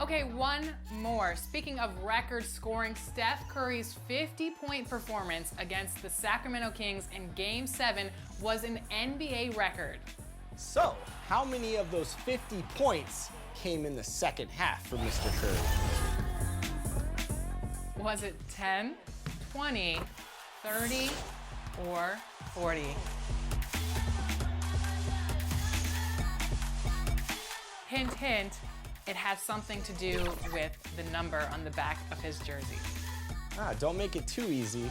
Okay, one more. Speaking of record scoring, Steph Curry's 50-point performance against the Sacramento Kings in Game 7 was an NBA record. So, how many of those 50 points came in the second half for Mr. Curry? Was it 10, 20, 30, or 40? Hint, hint, it has something to do with the number on the back of his jersey. Don't make it too easy.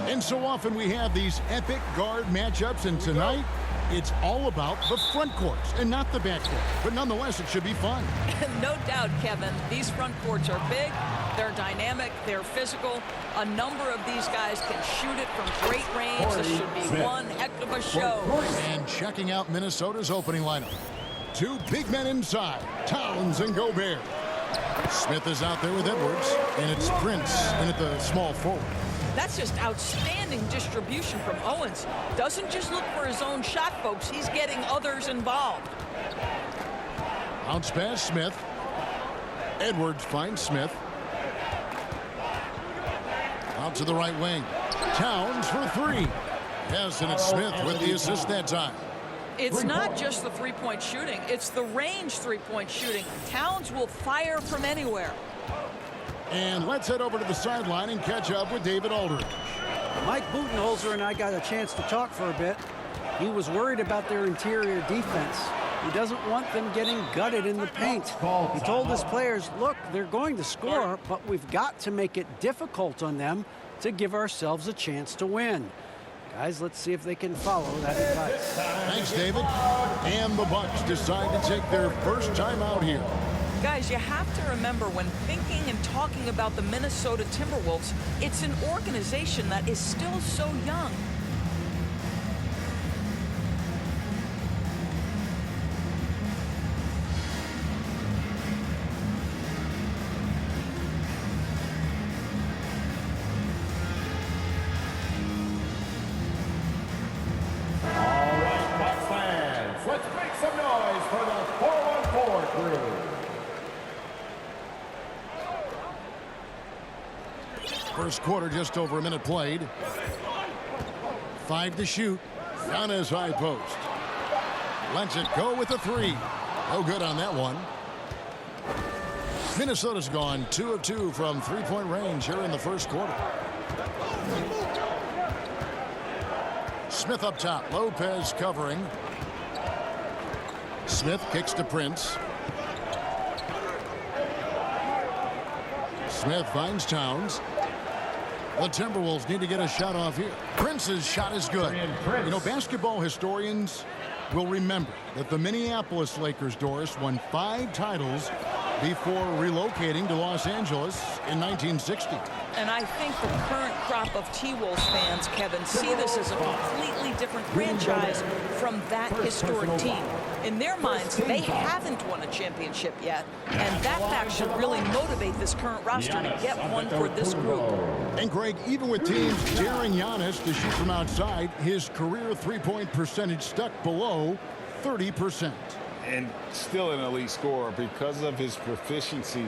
And so often we have these epic guard matchups, and tonight it's all about the front courts and not the back court. But nonetheless, it should be fun. No doubt, Kevin. These front courts are big, they're dynamic, they're physical. A number of these guys can shoot it from great range. This should be one heck of a show. And checking out Minnesota's opening lineup. Two big men inside, Towns and Gobert. Smith is out there with Edwards, and it's Prince in at the small forward. That's just outstanding distribution from Owens. Doesn't just look for his own shot, folks. He's getting others involved. Bounce pass, Smith. Edwards finds Smith. Out to the right wing. Towns for three. Yes, and it's Smith with the assist that time. It's not just the three-point shooting. It's the range three-point shooting. Towns will fire from anywhere. And let's head over to the sideline and catch up with David Aldridge. Mike Budenholzer and I got a chance to talk for a bit. He was worried about their interior defense. He doesn't want them getting gutted in the paint. He told his players, look, they're going to score, but we've got to make it difficult on them to give ourselves a chance to win. Guys, let's see if they can follow that advice. Thanks, David. And the Bucks decide to take their first time out here. Guys, you have to remember when thinking and talking about the Minnesota Timberwolves, it's an organization that is still so young. All right, Bucks fans, let's make some noise for the 414 crew. First quarter, just over a minute played. 5 to shoot. Giannis high post. Lets it go with a three. No good on that one. Minnesota's gone 2 of 2 from three-point range here in the first quarter. Smith up top. Lopez covering. Smith kicks to Prince. Smith finds Towns. The Timberwolves need to get a shot off here. Prince's shot is good. You know, basketball historians will remember that the Minneapolis Lakers, Doris, won 5 titles before relocating to Los Angeles in 1960. And I think the current crop of T-Wolves fans, Kevin, see this as a completely different franchise from that historic team. In their minds, they haven't won a championship yet, and that fact should really motivate this current roster to get one for this group. And Greg, even with teams daring Giannis to shoot from outside, his career three-point percentage stuck below 30%. And still an elite scorer because of his proficiency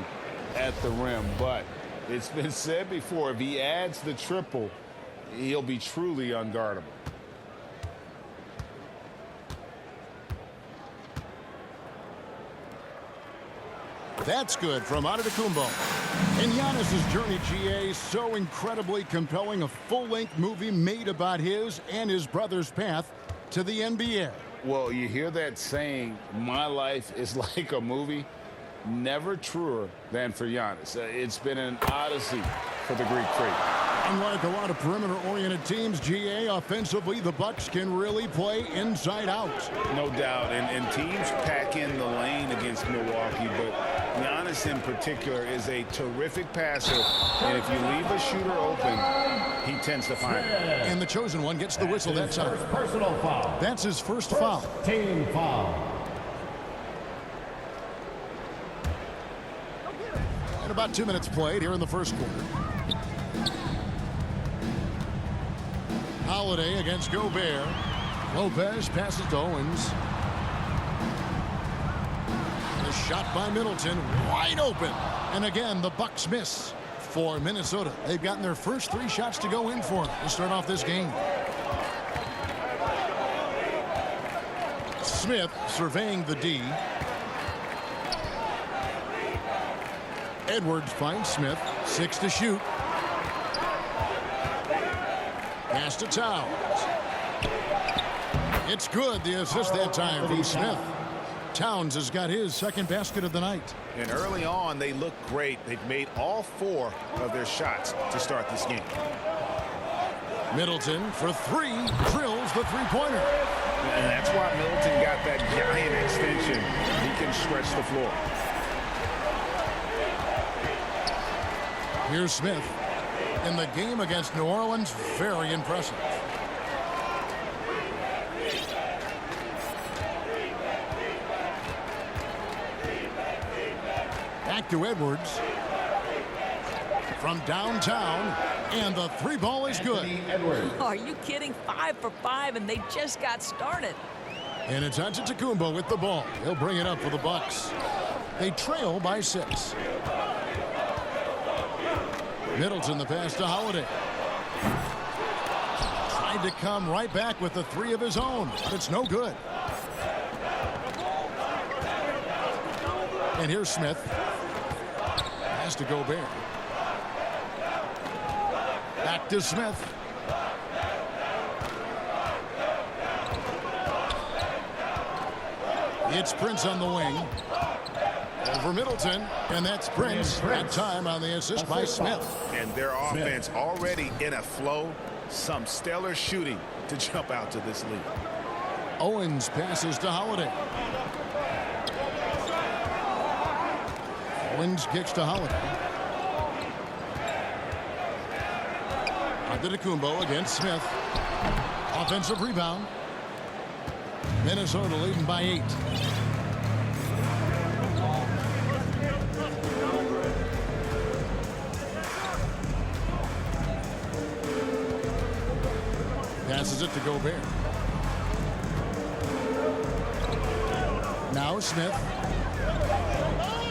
at the rim. But it's been said before, if he adds the triple, he'll be truly unguardable. That's good from Antetokounmpo. And Giannis's journey, GA, so incredibly compelling. A full-length movie made about his and his brother's path to the NBA. Well, you hear that saying, my life is like a movie. Never truer than for Giannis. It's been an odyssey for the Greek freak. Unlike a lot of perimeter-oriented teams, GA, offensively, the Bucks can really play inside out. No doubt. And teams pack in the lane against Milwaukee, but Giannis in particular is a terrific passer, and if you leave a shooter open, he tends to find it. And the chosen one gets the whistle that time. Personal foul. That's his first foul. Team foul. And about 2 minutes played here in the first quarter. Holiday against Gobert. Lopez passes to Owens. The shot by Middleton, wide open. And again, the Bucks miss for Minnesota. They've gotten their first 3 shots to go in for them to start off this game. Smith surveying the D. Edwards finds Smith. 6 to shoot. Pass to Towns. It's good. The assist that time from Smith. Towns has got his second basket of the night. And early on, they look great. They've made all 4 of their shots to start this game. Middleton for 3, drills the three-pointer. And that's why Middleton got that giant extension. He can stretch the floor. Here's Smith. In the game against New Orleans, very impressive. Back to Edwards. From downtown, and the 3 ball is good. Are you kidding? 5 for 5, and they just got started. And it's Antetokounmpo with the ball. He'll bring it up for the Bucks. They trail by 6. Middleton the pass to Holiday. Tried to come right back with the 3 of his own, but it's no good. And here's Smith. Pass to Gobert. Back to Smith. It's Prince on the wing. Over Middleton, and that's Prince. That time on the assist by Smith. And their offense already in a flow. Some stellar shooting to jump out to this lead. Owens passes to Holiday. Owens kicks to Holiday. Antetokounmpo against Smith. Offensive rebound. Minnesota leading by 8. Passes it to Gobert. Now Smith.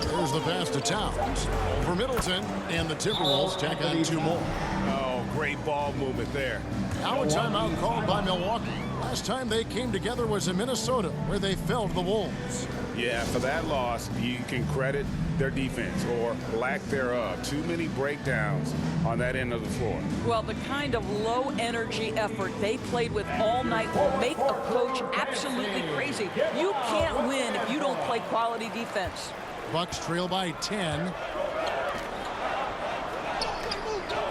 There's the pass to Towns. Over Middleton, and the Timberwolves tack on 2 more. Oh, great ball movement there. Now a timeout called by Milwaukee. Last time they came together was in Minnesota, where they fell to the Wolves. Yeah, for that loss, you can credit their defense or lack thereof. Too many breakdowns on that end of the floor. Well, the kind of low-energy effort they played with all night will make a coach absolutely crazy. You can't win if you don't play quality defense. Bucks trail by 10.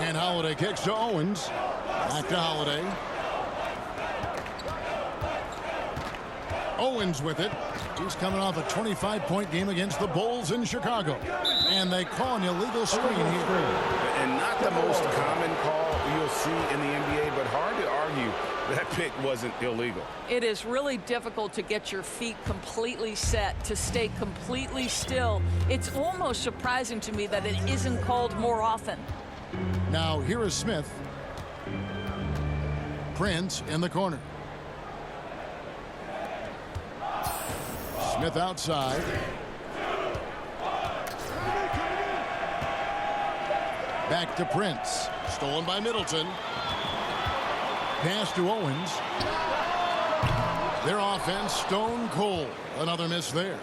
And Holiday kicks to Owens. Back to Holiday. Owens with it. He's coming off a 25-point game against the Bulls in Chicago. And they call an illegal screen here. And not the most common call you'll see in the NBA, but hard to argue that pick wasn't illegal. It is really difficult to get your feet completely set, to stay completely still. It's almost surprising to me that it isn't called more often. Now here is Smith. Prince in the corner. Smith outside. Back to Prince. Stolen by Middleton. Pass to Owens. Their offense stone cold. Another miss there.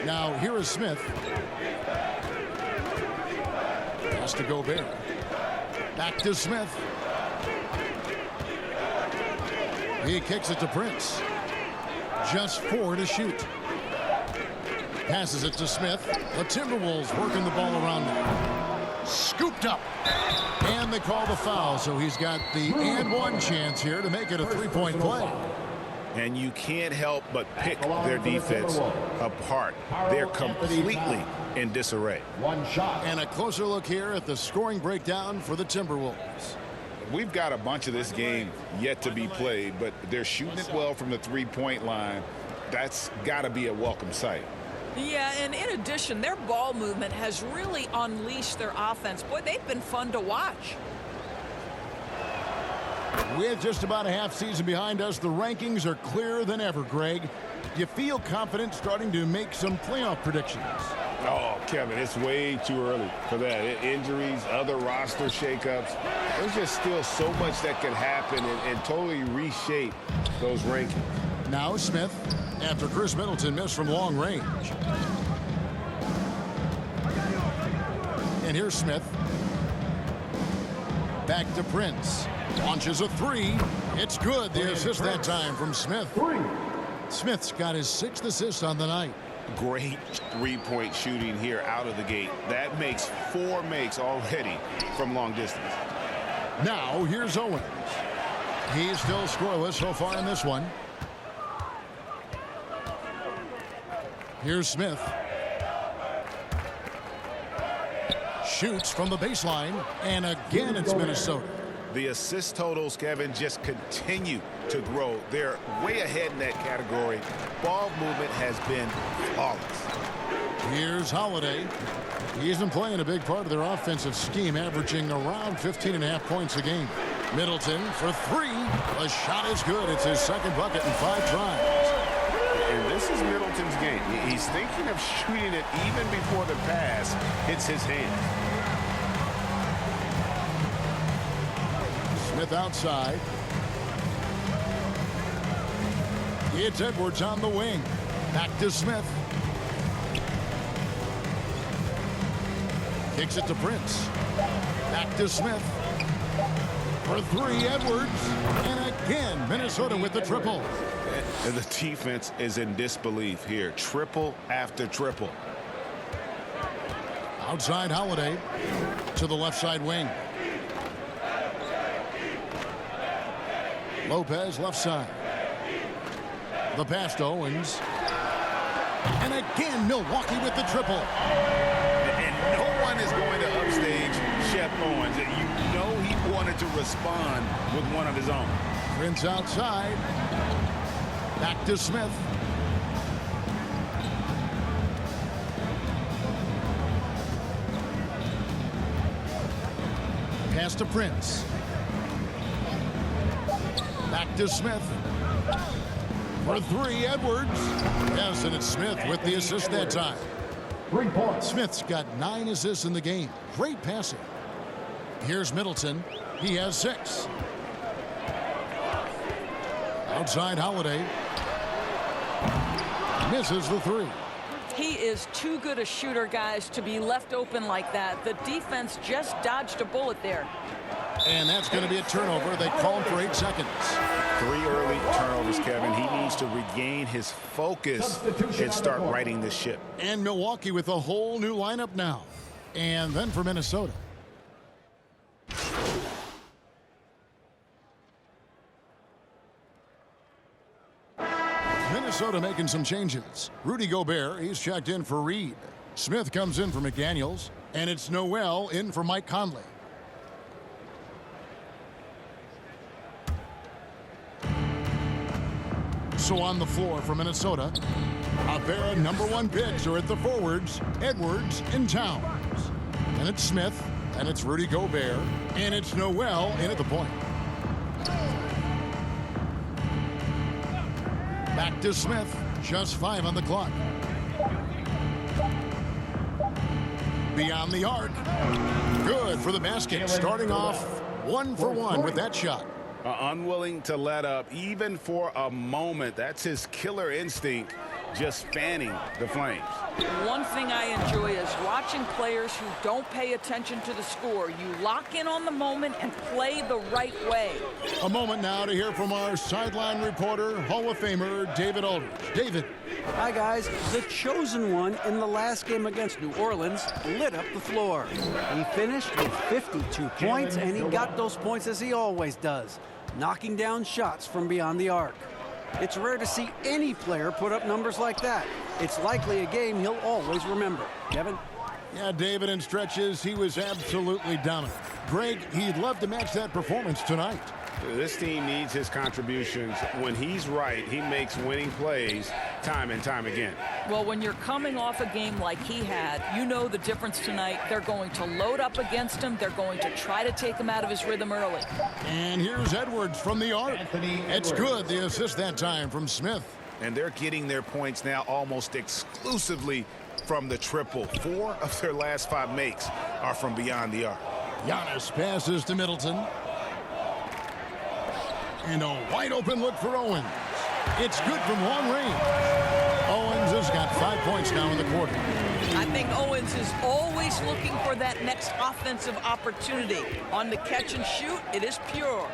Now here is Smith. Pass to Gobert. Back to Smith. He kicks it to Prince. Just 4 to shoot. Passes it to Smith. The Timberwolves working the ball around him. Scooped up. And they call the foul, so he's got the and one chance here to make it a 3-point play. and you can't help but pick their defense apart. They're completely in disarray. One shot. And a closer look here at the scoring breakdown for the Timberwolves. We've got a bunch of this game yet to be played, but they're shooting it well from the three-point line. That's got to be a welcome sight. Yeah, and in addition, their ball movement has really unleashed their offense. Boy, they've been fun to watch. With just about a half season behind us, the rankings are clearer than ever, Greg. Do you feel confident starting to make some playoff predictions? Oh, Kevin, it's way too early for that. Injuries, other roster shakeups. There's just still so much that could happen and totally reshape those rankings. Now Smith, after Chris Middleton missed from long range. And here's Smith. Back to Prince. Launches a three. It's good. The assist that time from Smith. Smith's got his 6th assist on the night. Great three-point shooting here out of the gate. That makes 4 makes already from long distance. Now here's Owens. He's still scoreless so far in this one. Here's Smith. Shoots from the baseline, and again it's Minnesota. The assist totals, Kevin, just continue to grow. They're way ahead in that category. Ball movement has been flawless. Here's Holiday. He's been playing a big part of their offensive scheme, averaging around 15.5 points a game. Middleton for 3. The shot is good. It's his 2nd bucket in 5 tries. And this is Middleton's game. He's thinking of shooting it even before the pass hits his hand. Smith outside. It's Edwards on the wing. Back to Smith. Kicks it to Prince. Back to Smith. For 3, Edwards. And again, Minnesota with the triple. And the defense is in disbelief here. Triple after triple. Outside Holiday to the left side wing. Lopez left side. The pass to Owens. And again, Milwaukee with the triple. And no one is going to upstage Shep Owens. You know he wanted to respond with one of his own. Prince outside. Back to Smith. Pass to Prince. Back to Smith. For 3, Edwards. Yes, and it's Smith with the assist that time. 3 points. Smith's got 9 assists in the game. Great passing. Here's Middleton. He has 6. Outside Holiday. Misses the 3. He is too good a shooter, guys, to be left open like that. The defense just dodged a bullet there. And that's going to be a turnover. They call him for 8 seconds. 3 early turnovers, Kevin. He needs to regain his focus and start righting this ship. And Milwaukee with a whole new lineup now. And then for Minnesota. Minnesota making some changes. Rudy Gobert, he's checked in for Reed. Smith comes in for McDaniels. And it's Noel in for Mike Conley. So on the floor for Minnesota, a pair of #1 picks are at the forwards, Edwards and Towns. And it's Smith, and it's Rudy Gobert, and it's Noel in at the point. Back to Smith, just 5 on the clock. Beyond the arc. Good for the basket, starting off 1 for 1 with that shot. Unwilling to let up even for a moment. That's his killer instinct, just fanning the flames. One thing I enjoy is watching players who don't pay attention to the score. You lock in on the moment and play the right way. A moment now to hear from our sideline reporter, Hall of Famer David Aldridge. David. Hi, guys. The chosen one in the last game against New Orleans lit up the floor. He finished with 52 points, and he got those points as he always does, knocking down shots from beyond the arc. It's rare to see any player put up numbers like that. It's likely a game he'll always remember. Kevin? Yeah, David, in stretches, he was absolutely dominant. Greg, he'd love to match that performance tonight. This team needs his contributions. When he's right, he makes winning plays time and time again. Well, when you're coming off a game like he had, you know the difference tonight. They're going to load up against him. They're going to try to take him out of his rhythm early. And here's Edwards from the arc. It's good. The assist that time from Smith. And they're getting their points now almost exclusively from the triple. 4 of their last 5 makes are from beyond the arc. Giannis passes to Middleton. And a wide open look for Owens. It's good from long range. Owens has got 5 points now in the quarter. I think Owens is always looking for that next offensive opportunity. On the catch and shoot, it is pure.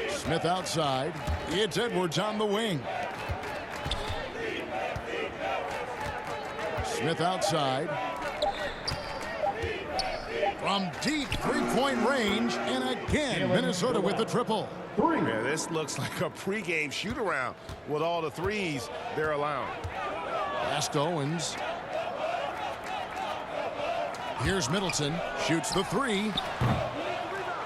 Smith outside. It's Edwards on the wing. Smith outside. From deep three-point range, and again, Minnesota with the triple. Yeah, this looks like a pregame shoot-around with all the threes they're allowing. Pass to Owens. Here's Middleton, shoots the 3.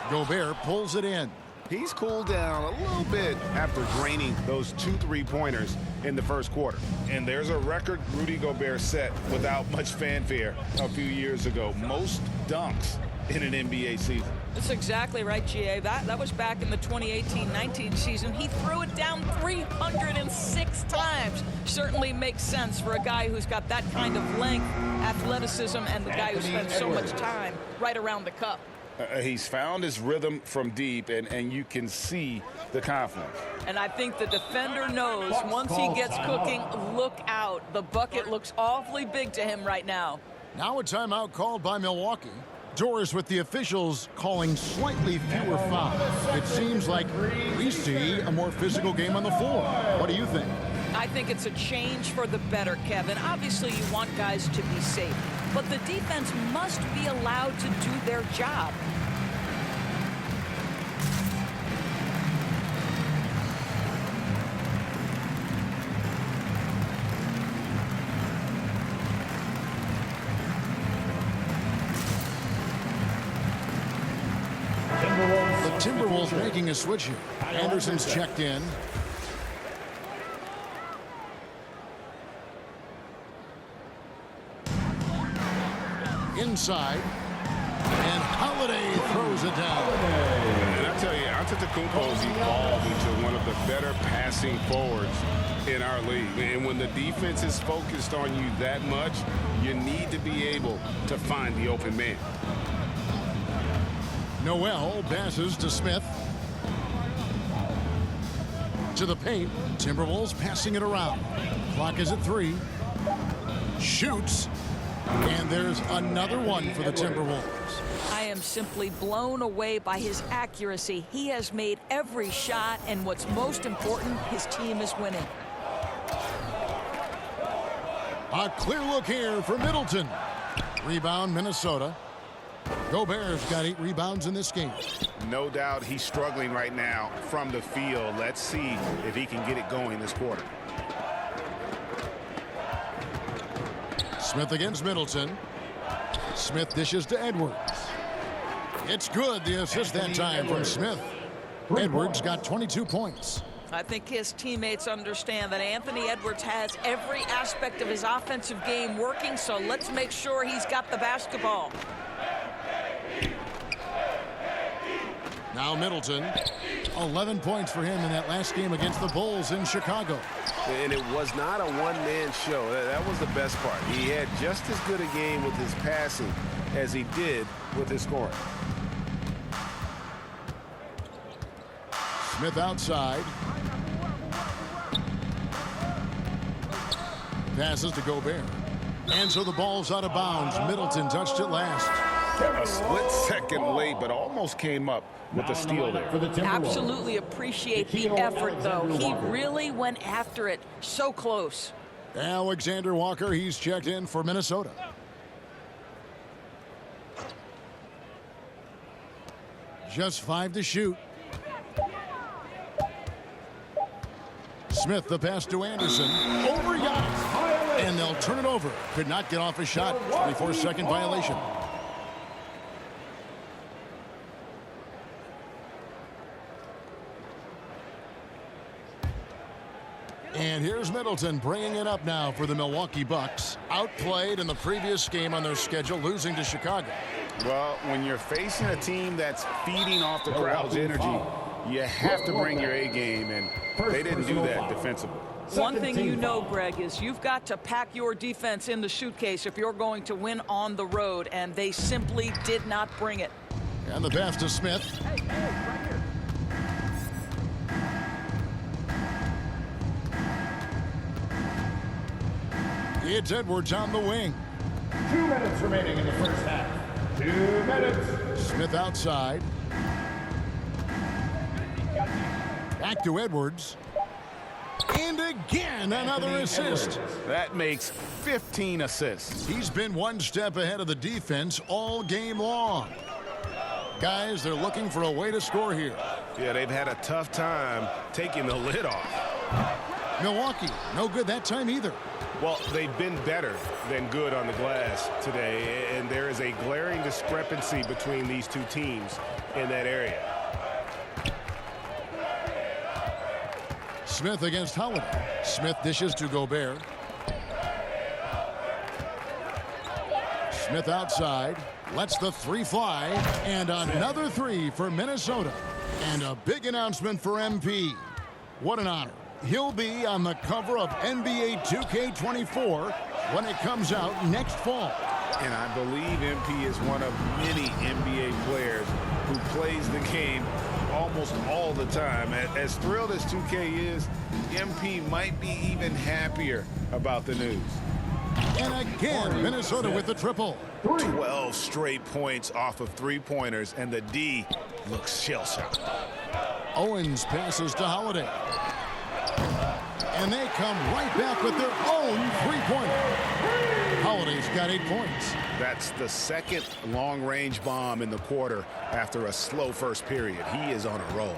Gobert pulls it in. He's cooled down a little bit after draining those 2 3-pointers in the first quarter. And there's a record Rudy Gobert set without much fanfare a few years ago. Most dunks in an NBA season. That's exactly right, GA. That was back in the 2018-19 season. He threw it down 306 times. Certainly makes sense for a guy who's got that kind of length, athleticism, and the guy who spends so much time right around the cup. He's found his rhythm from deep, and you can see the confidence. And I think the defender knows once he gets cooking, look out. The bucket looks awfully big to him right now. Now a timeout called by Milwaukee. Doors with the officials calling slightly fewer fouls. It seems like we see a more physical game on the floor. What do you think? I think it's a change for the better, Kevin. Obviously, you want guys to be safe, but the defense must be allowed to do their job. The Timberwolves making a switch here. Anderson's checked in. Inside, and Holiday throws it down. And I tell you, Antetokounmpo's evolved into one of the better passing forwards in our league. And when the defense is focused on you that much, you need to be able to find the open man. Noel passes to Smith. To the paint. Timberwolves passing it around. Clock is at 3. Shoots. And there's another one for the Timberwolves. I am simply blown away by his accuracy. He has made every shot, and what's most important, his team is winning. A clear look here for Middleton. Rebound, Minnesota. Gobert's got 8 rebounds in this game. No doubt he's struggling right now from the field. Let's see if he can get it going this quarter. Smith against Middleton. Smith dishes to Edwards. It's good. The assist that time from Smith. Edwards got 22 points. I think his teammates understand that Anthony Edwards has every aspect of his offensive game working, so let's make sure he's got the basketball. Now Middleton, 11 points for him in that last game against the Bulls in Chicago. And it was not a one-man show. That was the best part. He had just as good a game with his passing as he did with his scoring. Smith outside. Passes to Gobert. And so the ball's out of bounds. Middleton touched it last. A split second late, but almost came up with a steal there. Absolutely appreciate the effort, though. He really went after it. So close. Alexander Walker, he's checked in for Minnesota. Just 5 to shoot. Smith, the pass to Anderson. Over Giannis. And they'll turn it over. Could not get off a shot. 24-second violation. And here's Middleton bringing it up now for the Milwaukee Bucks. Outplayed in the previous game on their schedule, losing to Chicago. Well, when you're facing a team that's feeding off the crowd's energy, you have to bring your A game, and they didn't do that defensively. One thing you know, Greg, is you've got to pack your defense in the suitcase if you're going to win on the road, and they simply did not bring it. And the pass to Smith. It's Edwards on the wing. 2 minutes remaining in the first half. 2 minutes. Smith outside. Back to Edwards. And again, another assist. That makes 15 assists. He's been one step ahead of the defense all game long. Guys, they're looking for a way to score here. Yeah, they've had a tough time taking the lid off. Milwaukee, no good that time either. Well, they've been better than good on the glass today, and there is a glaring discrepancy between these two teams in that area. Smith against Holiday. Smith dishes to Gobert. Smith outside. Lets the three fly. And another three for Minnesota. And a big announcement for MP. What an honor. He'll be on the cover of NBA 2K24 when it comes out next fall. And I believe MP is one of many NBA players who plays the game almost all the time. As thrilled as 2K is, MP might be even happier about the news. And again, Minnesota with the triple. 12 straight points off of three-pointers, and the D looks shell-shocked. Owens passes to Holiday. And they come right back with their own three-pointer. Holiday's got 8 points. That's the second long-range bomb in the quarter after a slow first period. He is on a roll.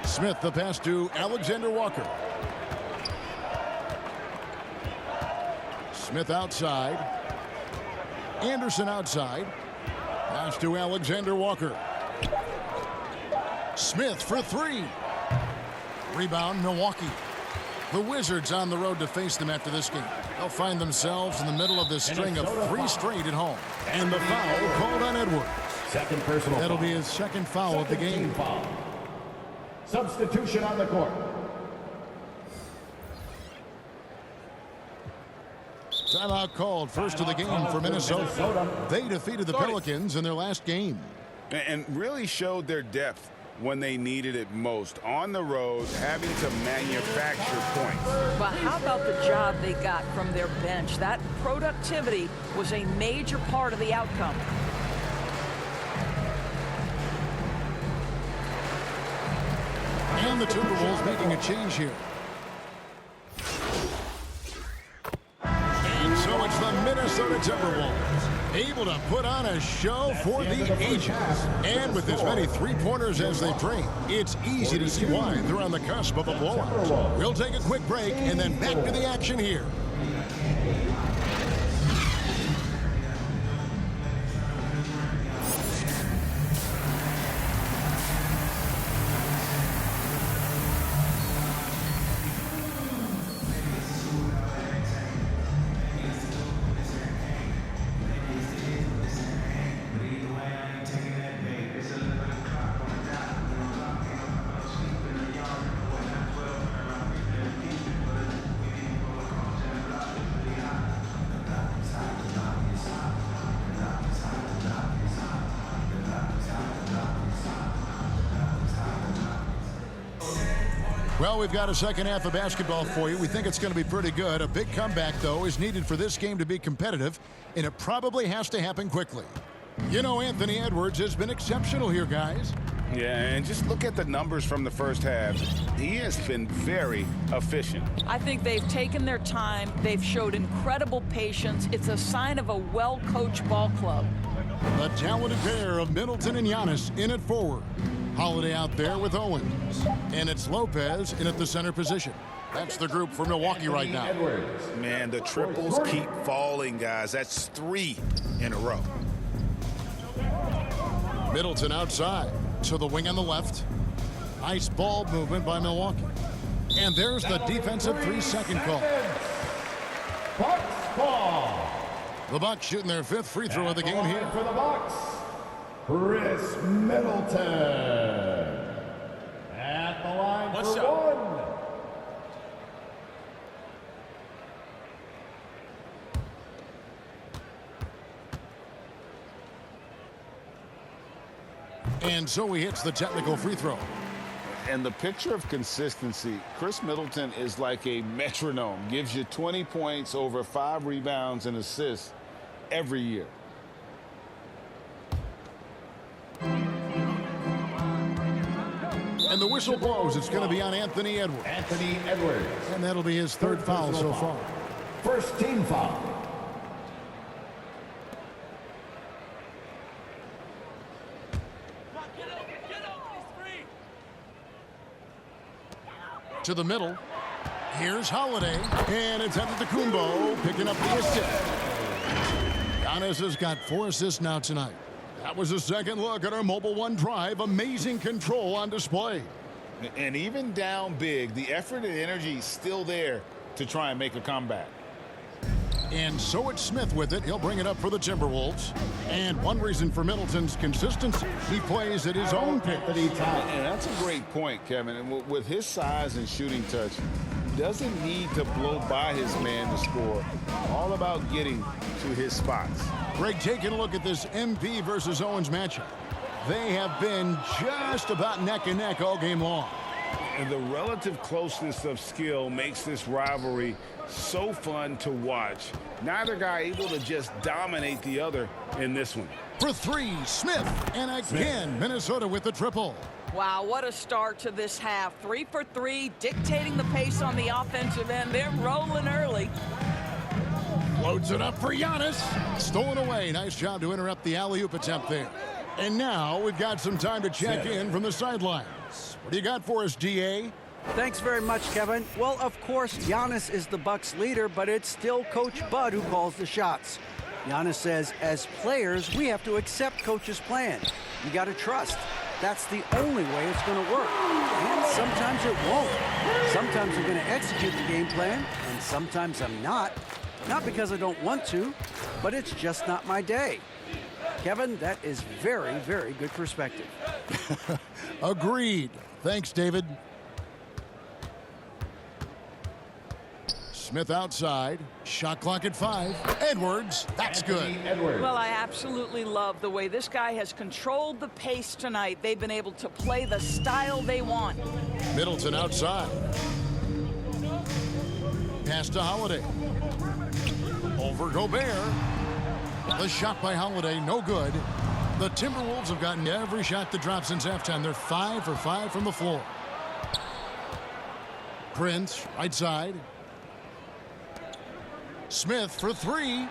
Smith, the pass to Alexander Walker. Smith outside. Anderson outside. Pass to Alexander Walker. Smith for three. Rebound, Milwaukee. The Wizards on the road to face them after this game. They'll find themselves in the middle of this string of 3 straight at home. And the foul called on Edwards. Second personal That'll foul. be his second foul of the game. Foul. Substitution on the court. Timeout called, first of the game for Minnesota. They defeated the Pelicans in their last game. And really showed their depth when they needed it most. On the road, having to manufacture points. But how about the job they got from their bench? That productivity was a major part of the outcome. And the Timberwolves making a change here. And so it's the Minnesota Timberwolves, able to put on a show for the ages. And with as many three-pointers as they bring, it's easy to see why they're on the cusp of a blowout. We'll take a quick break and then back to the action here. Well, we've got a second half of basketball for you. We think it's going to be pretty good. A big comeback, though, is needed for this game to be competitive, and it probably has to happen quickly. You know, Anthony Edwards has been exceptional here, guys. Yeah, and just look at the numbers from the first half. He has been very efficient. I think they've taken their time. They've showed incredible patience. It's a sign of a well-coached ball club. The talented pair of Middleton and Giannis in at forward. Holiday out there with Owens. And it's Lopez in at the center position. That's the group for Milwaukee right now. Man, the triples keep falling, guys. That's 3 in a row. Middleton outside to the wing on the left. Nice ball movement by Milwaukee. And there's the defensive 3-second call. Bucks ball. The Bucks shooting their 5th free throw of the game here. For the Bucks, Chris Middleton. At the line One for shot. 1. And so he hits the technical free throw. And the picture of consistency, Chris Middleton is like a metronome. Gives you 20 points, over 5 rebounds and assists every year. And the whistle blows. It's going to be on Anthony Edwards. Anthony Edwards. And that'll be his 3rd foul so far. First team foul. To the middle. Here's Holiday. And it's Antetokounmpo picking up the assist. Giannis has got 4 assists now tonight. That was a second look at our Mobile One drive. Amazing control on display. And even down big, the effort and energy is still there to try and make a comeback. And so it's Smith with it. He'll bring it up for the Timberwolves. And one reason for Middleton's consistency, he plays at his own pace. And that's a great point, Kevin. And with his size and shooting touch, he doesn't need to blow by his man to score. All about getting to his spots. Greg, taking a look at this MP versus Owens matchup. They have been just about neck and neck all game long. And the relative closeness of skill makes this rivalry so fun to watch. Neither guy able to just dominate the other in this one. For 3, Smith. And again, Minnesota with the triple. Wow, what a start to this half. 3 for 3, dictating the pace on the offensive end. They're rolling early. Loads it up for Giannis. Stolen away. Nice job to interrupt the alley-oop attempt there. And now we've got some time to check in from the sidelines. What do you got for us, DA? Thanks very much, Kevin. Well, of course, Giannis is the Bucks leader, but it's still Coach Bud who calls the shots. Giannis says, as players, we have to accept Coach's plan. You got to trust. That's the only way it's going to work. And sometimes it won't. Sometimes I'm going to execute the game plan, and sometimes I'm not. Not because I don't want to, but it's just not my day. Kevin, that is very, very good perspective. Agreed. Thanks, David. Smith outside. Shot clock at 5. Edwards. That's good. Well, I absolutely love the way this guy has controlled the pace tonight. They've been able to play the style they want. Middleton outside. Pass to Holiday. Over Gobert. The shot by Holiday, no good. The Timberwolves have gotten every shot that dropped since halftime. They're 5 for 5 from the floor. Prince, right side. Smith for 3.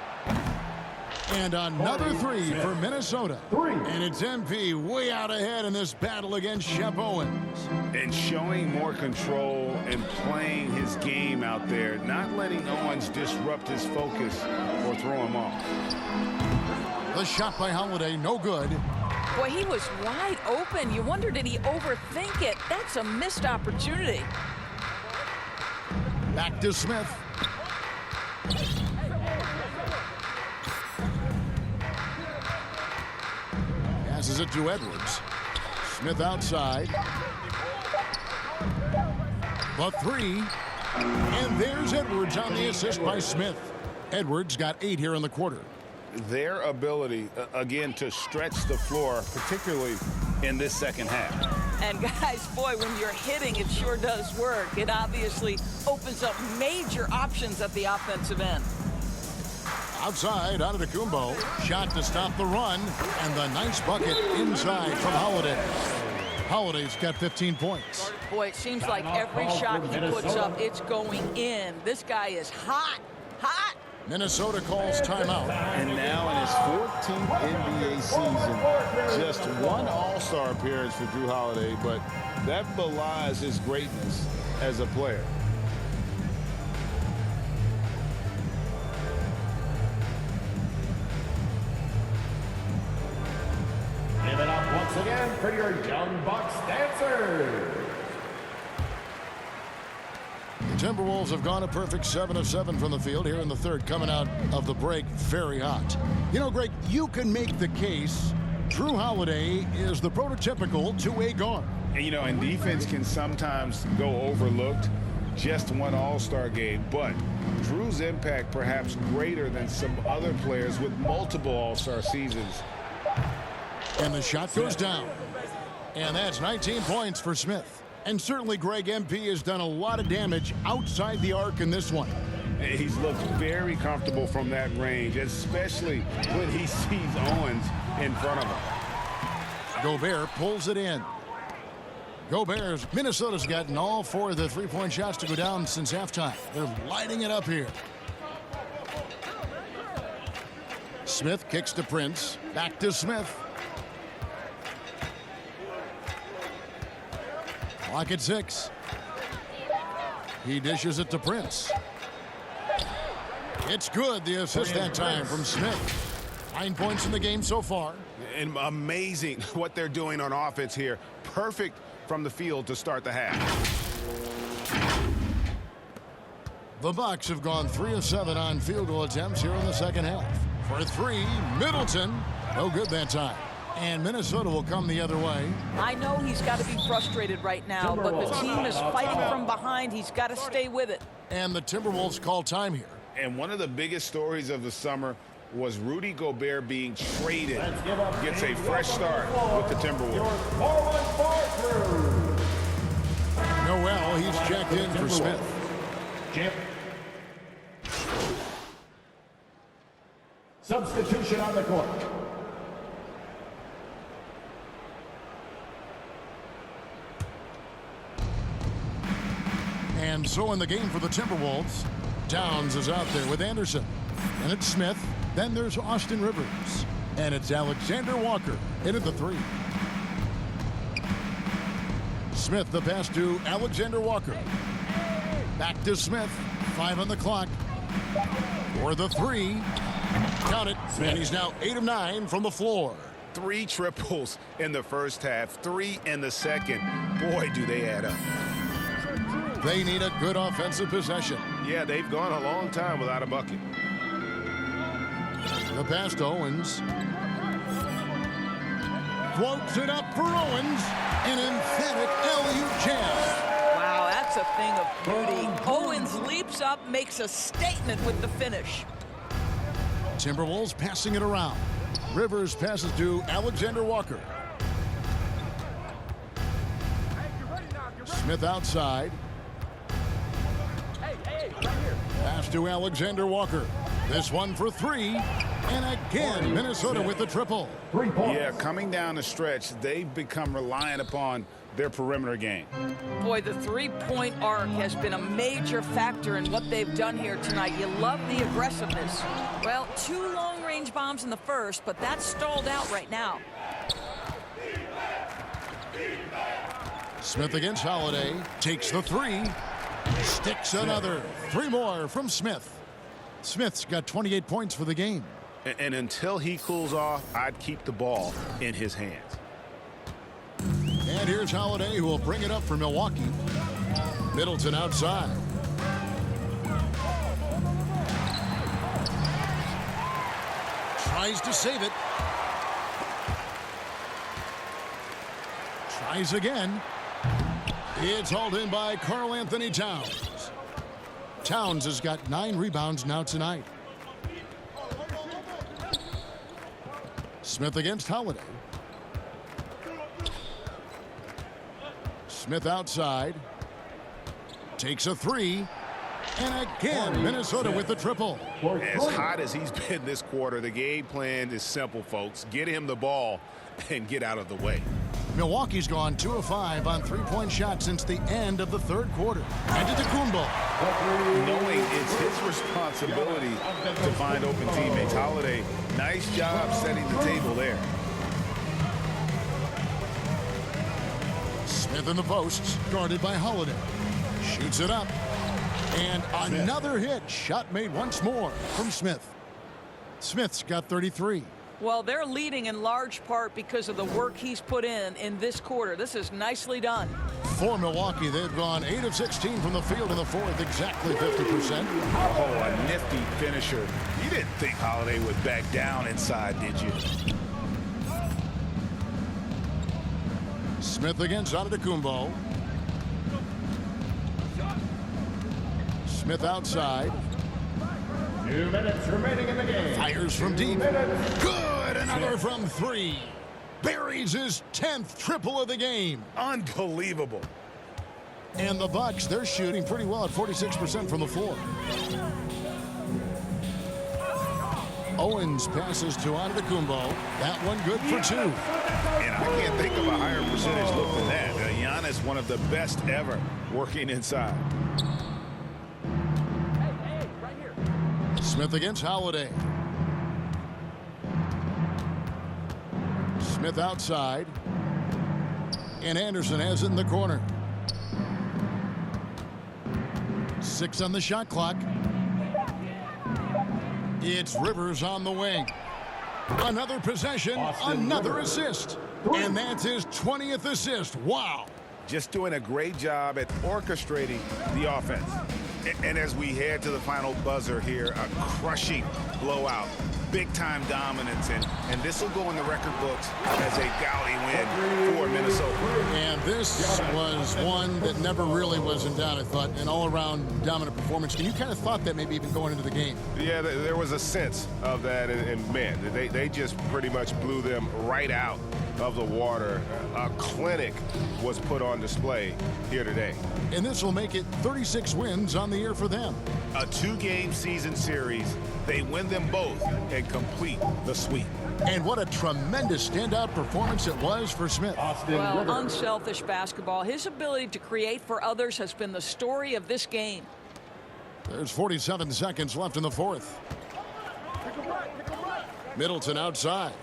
And another 3 for Minnesota. And it's MP way out ahead in this battle against Shep Owens. And showing more control and playing his game out there, not letting Owens disrupt his focus or throw him off. The shot by Holiday, no good. Boy, he was wide open. You wonder, did he overthink it? That's a missed opportunity. Back to Smith. Passes it to Edwards. Smith outside. The 3. And there's Edwards on the assist by Smith. Edwards got 8 here in the quarter. Their ability, again, to stretch the floor, particularly in this second half. And guys, boy, when you're hitting, it sure does work. It obviously opens up major options at the offensive end. Outside, Antetokounmpo. Shot to stop the run. And the nice bucket inside from Holiday. Holiday's got 15 points. Boy, it seems like every shot he puts up, it's going in. This guy is hot, hot. Minnesota calls timeout. And now in his 14th NBA season, just one All-Star appearance for Drew Holiday, but that belies his greatness as a player. Give it up once again for your Young Bucks dancers. The Timberwolves have gone a perfect 7 of 7 from the field here in the third, coming out of the break very hot. You know, Greg, you can make the case Drew Holiday is the prototypical two-way guard. And, you know, and defense can sometimes go overlooked. Just one All-Star game, but Drew's impact perhaps greater than some other players with multiple All-Star seasons. And the shot goes down. And that's 19 points for Smith. And certainly Greg, MP has done a lot of damage outside the arc in this one. He's looked very comfortable from that range, especially when he sees Owens in front of him. Gobert pulls it in. Gobert's Minnesota's gotten all 4 of the three-point shots to go down since halftime. They're lighting it up here. Smith kicks to Prince. Back to Smith. Clock at 6. He dishes it to Prince. It's good. The assist that time from Smith. 9 points in the game so far. And amazing what they're doing on offense here. Perfect from the field to start the half. The Bucks have gone 3 of 7 on field goal attempts here in the second half. For 3, Middleton. No good that time. And Minnesota will come the other way. I know he's got to be frustrated right now, but the team is fighting from behind. He's got to stay with it. And the Timberwolves call time here. And one of the biggest stories of the summer was Rudy Gobert being traded. Gets a fresh start with the Timberwolves. Noel, he's checked in for Smith. Chip. Substitution on the court. And so in the game for the Timberwolves, Downs is out there with Anderson. And it's Smith. Then there's Austin Rivers. And it's Alexander Walker in at the 3. Smith the pass to Alexander Walker. Back to Smith. 5 on the clock. For the 3. Count it. And he's now 8 of 9 from the floor. 3 triples in the first half, 3 in the second. Boy, do they add up. They need a good offensive possession. Yeah, they've gone a long time without a bucket. The pass to Owens. Floats it up for Owens. An emphatic alley-oop jam. Wow, that's a thing of beauty. Owens leaps up, makes a statement with the finish. Timberwolves passing it around. Rivers passes to Alexander Walker. Smith outside. Pass to Alexander Walker. This one for 3. And again, Minnesota with the triple. 3 points. Yeah, coming down the stretch, they've become reliant upon their perimeter game. Boy, the three-point arc has been a major factor in what they've done here tonight. You love the aggressiveness. Well, 2 long-range bombs in the first, but that's stalled out right now. Smith against Holiday. Takes the 3. Sticks another. 3 more from Smith. Smith's got 28 points for the game. And until he cools off, I'd keep the ball in his hands. And here's Holiday, who will bring it up for Milwaukee. Middleton outside. Tries to save it. Tries again. It's hauled in by Karl Anthony Towns. Towns has got 9 rebounds now tonight. Smith against Holiday. Smith outside. Takes a 3. And again, Minnesota with the triple. As hot as he's been this quarter, the game plan is simple, folks. Get him the ball and get out of the way. Milwaukee's gone 2 of 5 on three-point shots since the end of the third quarter. Antetokounmpo. Knowing it's his responsibility to find open teammates. Holiday, nice job setting the table there. Smith in the posts, guarded by Holiday. Shoots it up. And another hit. Shot made once more from Smith. Smith's got 33. Well, they're leading in large part because of the work he's put in this quarter. This is nicely done. For Milwaukee, they've gone 8 of 16 from the field in the fourth, exactly 50%. Oh, a nifty finisher. You didn't think Holiday would back down inside, did you? Smith against Antetokounmpo. Smith outside. 2 minutes remaining in the game. Fires from deep. Good! Another from 3. Buries his 10th triple of the game. Unbelievable. And the Bucks, they're shooting pretty well at 46% from the floor. Owens passes to Antetokounmpo. That one good for 2. And I can't think of a higher percentage look than that. Giannis, one of the best ever working inside. Smith against Holiday. Smith outside. And Anderson has it in the corner. 6 on the shot clock. It's Rivers on the wing. Another possession, another assist. And that's his 20th assist. Wow. Just doing a great job at orchestrating the offense. And as we head to the final buzzer here, a crushing blowout, big-time dominance, and this will go in the record books as a gaudy win for Minnesota. And this was one that never really was in doubt, I thought, an all-around dominant performance. And you kind of thought that maybe even going into the game. Yeah, there was a sense of that, and man, they just pretty much blew them right out of the water. A clinic was put on display here today. And this will make it 36 wins on the year for them. A 2-game season series. They win them both and complete the sweep. And what a tremendous standout performance it was for Smith. Well, unselfish basketball. His ability to create for others has been the story of this game. There's 47 seconds left in the fourth. Middleton outside.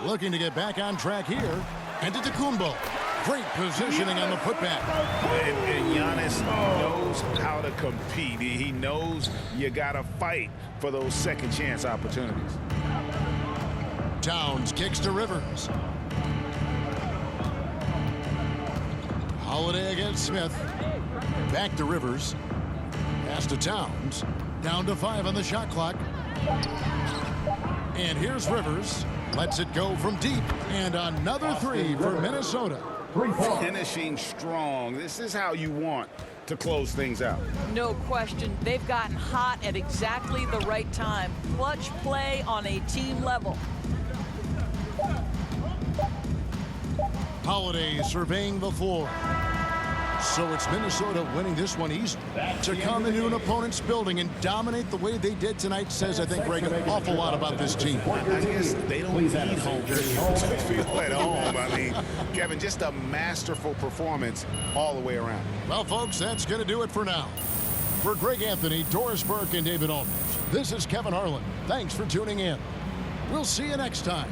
Looking to get back on track here. And Antetokounmpo. Great positioning on the putback. And Giannis knows how to compete. He knows you got to fight for those second chance opportunities. Towns kicks to Rivers. Holiday against Smith. Back to Rivers. Pass to Towns. Down to 5 on the shot clock. And here's Rivers. Lets it go from deep. And another 3 for Minnesota. Finishing strong. This is how you want to close things out. No question. They've gotten hot at exactly the right time. Clutch play on a team level. Holiday surveying the floor. So it's Minnesota winning this one easy. To come into an opponent's building and dominate the way they did tonight says, I think, Greg, an awful lot about this team. I guess they don't need home to feel at home. I mean, Kevin, just a masterful performance all the way around. Well, folks, that's going to do it for now. For Greg Anthony, Doris Burke, and David Aldridge, this is Kevin Harlan. Thanks for tuning in. We'll see you next time.